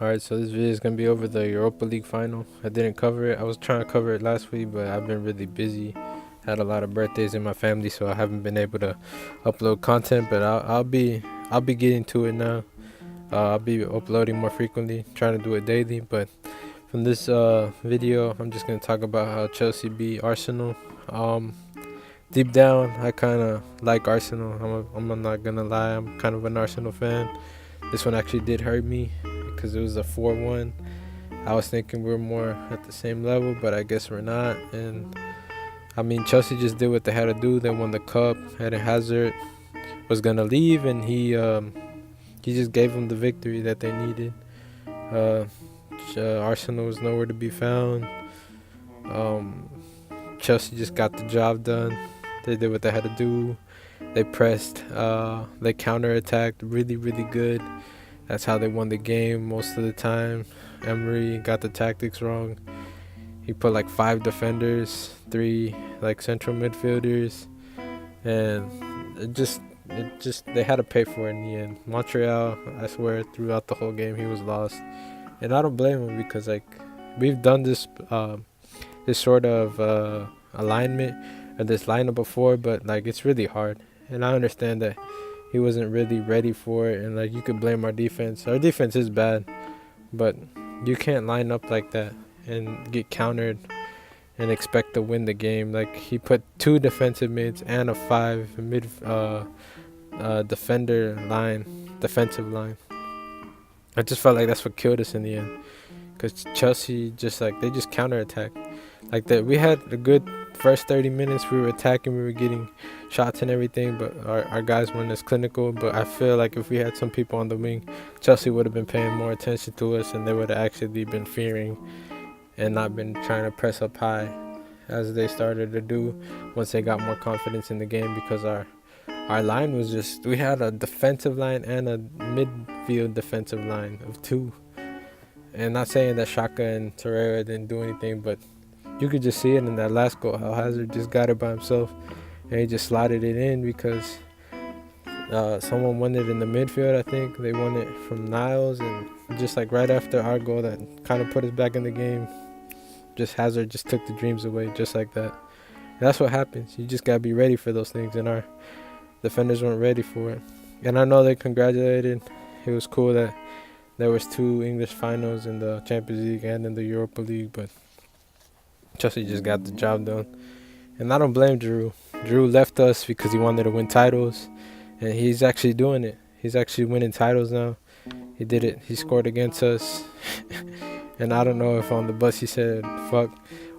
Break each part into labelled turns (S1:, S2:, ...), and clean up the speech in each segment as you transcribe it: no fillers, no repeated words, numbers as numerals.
S1: Alright, so this video is gonna be over the Europa League final. I didn't cover it. I was trying to cover it last week, but I've been really busy. Had a lot of birthdays in my family, so I haven't been able to upload content. But I'll be getting to it now. I'll be uploading more frequently, trying to do it daily. But from this video, I'm just gonna talk about how Chelsea beat Arsenal. Um, Deep down, I kind of like Arsenal. I'm not gonna lie. I'm kind of an Arsenal fan. This one actually did hurt me because it was a 4-1. I was thinking we are more at the same level, but I guess we're not. And I mean, Chelsea just did what they had to do. They won the cup. Eden Hazard was gonna leave, and he just gave them the victory that they needed. Uh, Arsenal was nowhere to be found. Um, Chelsea just got the job done. They did what they had to do. They pressed. They counterattacked really, really good. That's how they won the game most of the time. Emery got the tactics wrong. He put like 5 defenders, 3 like central midfielders, and it just they had to pay for it in the end. Montreal, I swear, throughout the whole game he was lost, and I don't blame him because like we've done this sort of alignment or this lineup before, but like it's really hard, and I understand that he wasn't really ready for it, and like you could blame our defense. Our defense is bad, but you can't line up like that and get countered and expect to win the game. Like he put 2 defensive mids and a 5 mid defensive line. I just felt like that's what killed us in the end, because Chelsea just like they just counterattacked. Like that, we had a good first 30 minutes. We were attacking, we were getting shots and everything, but our guys weren't as clinical. But I feel like if we had some people on the wing, Chelsea would have been paying more attention to us, and they would have actually been fearing and not been trying to press up high as they started to do once they got more confidence in the game. Because our line was just, we had a defensive line and a midfield defensive line of 2. And not saying that Shaka and Torreira didn't do anything, but you could just see it in that last goal how Hazard just got it by himself, and he just slotted it in because someone won it in the midfield. I think they won it from Niles, and just like right after our goal that kind of put us back in the game, just Hazard just took the dreams away just like that. And that's what happens. You just gotta be ready for those things, and our defenders weren't ready for it. And I know they congratulated. It was cool that there was 2 English finals in the Champions League and in the Europa League, but Chelsea just got the job done. And I don't blame Drew. Drew left us because he wanted to win titles, and he's actually doing it. He's actually winning titles now. He did it. He scored against us. And I don't know if on the bus he said fuck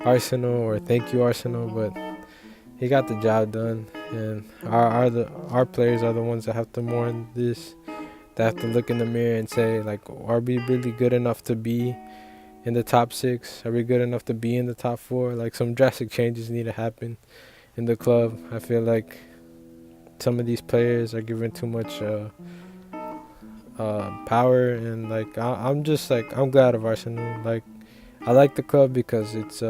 S1: Arsenal or thank you Arsenal, but he got the job done. And our players are the ones that have to mourn this. They have to look in the mirror and say, like, are we really good enough to be in the top 6? Are we good enough to be in the top 4? Like, some drastic changes need to happen in the club. I feel like some of these players are given too much power, and like I'm just like, I'm glad of Arsenal. Like, I like the club because it's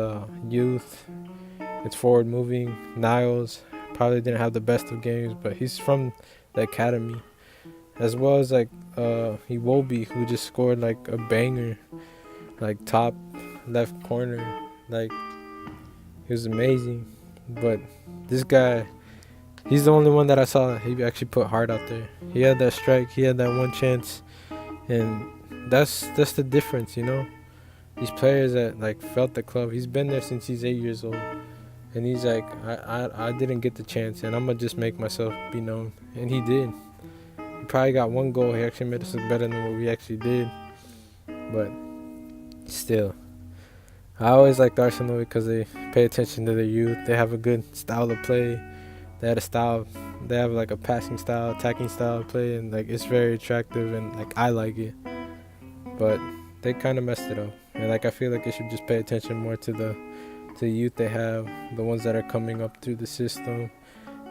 S1: youth, it's forward moving. Niles probably didn't have the best of games, but he's from the academy, as well as like Iwobi, who just scored like a banger, like top left corner. Like, he was amazing. But this guy, he's the only one that I saw he actually put heart out there. He had that strike, he had that one chance, and that's the difference, you know. These players that like felt the club. He's been there since he's 8 years old, and he's like, I didn't get the chance, and I'm gonna just make myself be known. And he did. He probably got 1 goal. He actually made us look better than what we actually did. But still, I always liked Arsenal because they pay attention to their youth. They have a good style of play. They had a style. They have like a passing style, attacking style of play, and like it's very attractive, and like I like it. But they kind of messed it up, and like I feel like they should just pay attention more to the youth they have, the ones that are coming up through the system,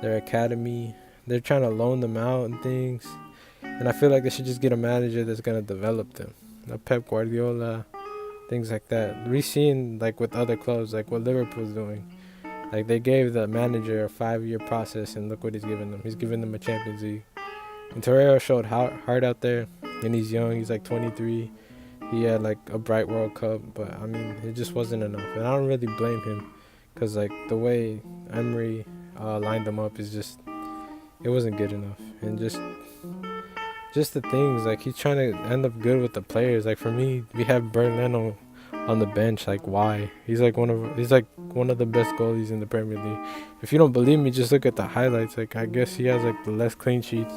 S1: their academy. They're trying to loan them out and things, and I feel like they should just get a manager that's gonna develop them, like Pep Guardiola, things like that. We've seen like with other clubs, like what Liverpool's doing. Like, they gave the manager a 5-year process, and look what he's given them. He's given them a Champions League. And Torreira showed heart out there, and he's young. He's like 23. He had like a bright World Cup, but I mean, it just wasn't enough. And I don't really blame him, cause like the way Emery lined them up is just it wasn't good enough. And just the things like he's trying to end up good with the players. Like for me, we have Berlin on the bench. Like why? He's like one of the best goalies in the Premier League. If you don't believe me, just look at the highlights. Like I guess he has like the less clean sheets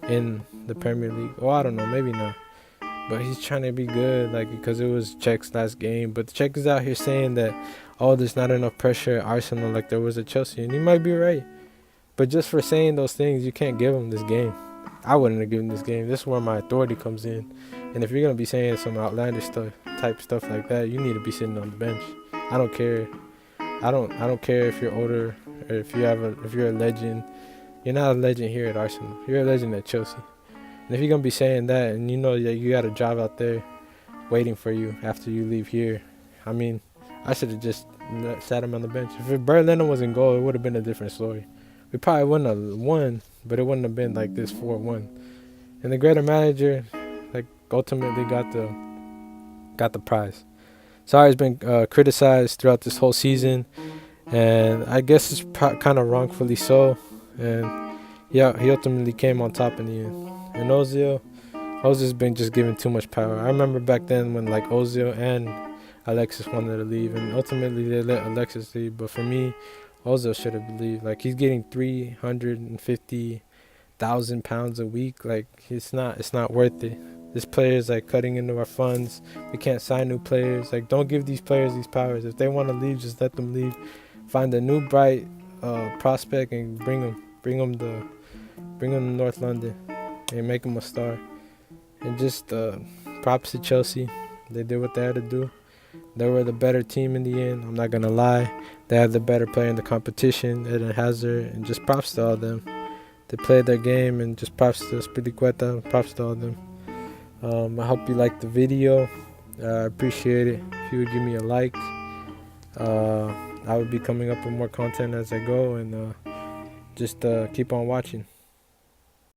S1: in the Premier League. Oh, I don't know, maybe not. But he's trying to be good, like because it was Czech's last game. But the Czech is out here saying that, oh, there's not enough pressure at Arsenal like there was at Chelsea, and he might be right. But just for saying those things, you can't give him this game. I wouldn't have given this game. This is where my authority comes in. And if you're gonna be saying some outlandish stuff like that, you need to be sitting on the bench. I don't care. I don't care if you're older or if you're a legend. You're not a legend here at Arsenal. You're a legend at Chelsea. And if you're gonna be saying that, and you know that you got a job out there waiting for you after you leave here, I mean, I should have just sat him on the bench. If Berlin was in goal, it would have been a different story. We probably wouldn't have won, but it wouldn't have been like this 4-1. And the greater manager, like ultimately got the prize. Sarri's been criticized throughout this whole season, and I guess it's kind of wrongfully so. And yeah, he ultimately came on top in the end. And Ozil's been just given too much power. I remember back then when like Ozil and Alexis wanted to leave, and ultimately they let Alexis leave. But for me, Ozil should have leave. Like he's getting £350,000 a week. Like it's not worth it. This player is like cutting into our funds. We can't sign new players. Like don't give these players these powers. If they want to leave, just let them leave. Find a new bright prospect and bring them to North London and make them a star. And just props to Chelsea. They did what they had to do. They were the better team in the end. I'm not gonna lie. They had the better player in the competition, Eden Hazard, and just props to all of them. They played their game, and just props to Spilicueta. Props to all of them. I hope you liked the video. I appreciate it. If you would give me a like, I would be coming up with more content as I go, and just keep on watching.